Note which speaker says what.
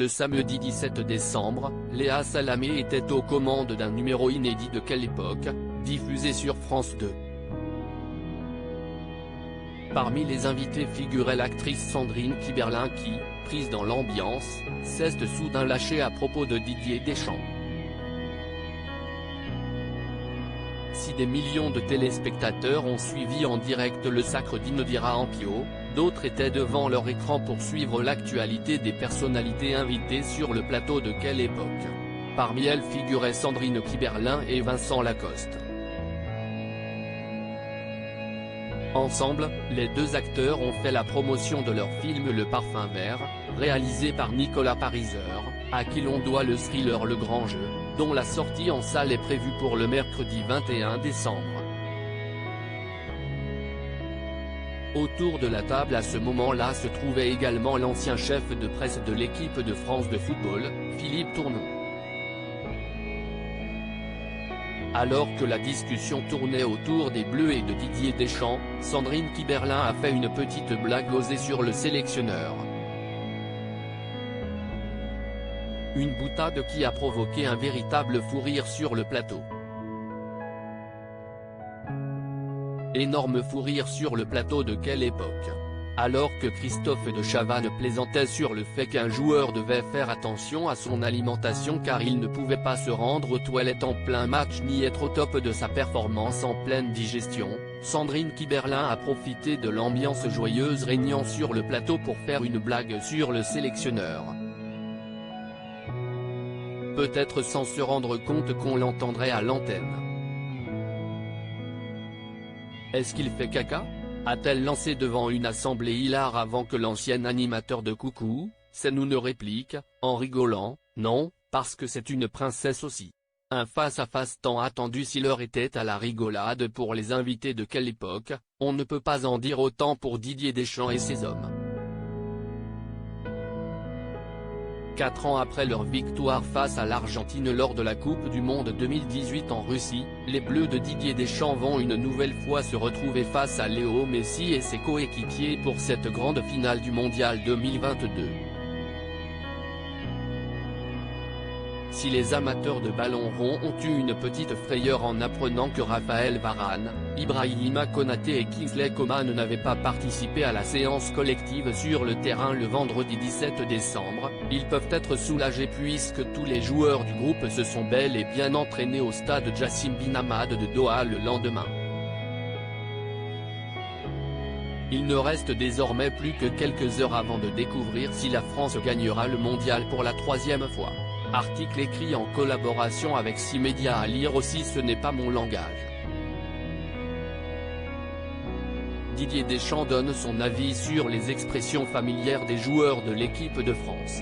Speaker 1: Le samedi 17 décembre, Léa Salamé était aux commandes d'un numéro inédit de Quelle époque, diffusé sur France 2. Parmi les invités figurait l'actrice Sandrine Kiberlin qui, prise dans l'ambiance, s'est soudain lâchée à propos de Didier Deschamps. Si des millions de téléspectateurs ont suivi en direct le sacre d'Inodira Ampio, d'autres étaient devant leur écran pour suivre l'actualité des personnalités invitées sur le plateau de Quelle époque. Parmi elles figuraient Sandrine Kiberlin et Vincent Lacoste. Ensemble, les deux acteurs ont fait la promotion de leur film Le Parfum Vert, réalisé par Nicolas Pariseur, à qui l'on doit le thriller Le Grand Jeu, dont la sortie en salle est prévue pour le mercredi 21 décembre. Autour de la table à ce moment-là se trouvait également l'ancien chef de presse de l'équipe de France de football, Philippe Tournon. Alors que la discussion tournait autour des Bleus et de Didier Deschamps, Sandrine Kiberlin a fait une petite blague osée sur le sélectionneur. Une boutade qui a provoqué un véritable fou rire sur le plateau. Énorme fou rire sur le plateau de Quelle époque. Alors que Christophe de Chavannes plaisantait sur le fait qu'un joueur devait faire attention à son alimentation car il ne pouvait pas se rendre aux toilettes en plein match ni être au top de sa performance en pleine digestion, Sandrine Kiberlin a profité de l'ambiance joyeuse régnant sur le plateau pour faire une blague sur le sélectionneur. Peut-être sans se rendre compte qu'on l'entendrait à l'antenne. Est-ce qu'il fait caca ? A-t-elle lancé devant une assemblée hilare avant que l'ancien animateur de Coucou, c'est nous ne réplique, en rigolant, non, parce que c'est une princesse aussi. Un face-à-face tant attendu si l'heure était à la rigolade pour les invités de Quelle époque, on ne peut pas en dire autant pour Didier Deschamps et ses hommes. 4 ans après leur victoire face à l'Argentine lors de la Coupe du Monde 2018 en Russie, les Bleus de Didier Deschamps vont une nouvelle fois se retrouver face à Léo Messi et ses coéquipiers pour cette grande finale du Mondial 2022. Si les amateurs de ballon rond ont eu une petite frayeur en apprenant que Raphaël Varane, Ibrahima Konaté et Kingsley Coman n'avaient pas participé à la séance collective sur le terrain le vendredi 17 décembre, ils peuvent être soulagés puisque tous les joueurs du groupe se sont bel et bien entraînés au stade Jassim Bin Hamad de Doha le lendemain. Il ne reste désormais plus que quelques heures avant de découvrir si la France gagnera le mondial pour la 3e fois. Article écrit en collaboration avec 6 médias à lire aussi Ce n'est pas mon langage. Didier Deschamps donne son avis sur les expressions familières des joueurs de l'équipe de France.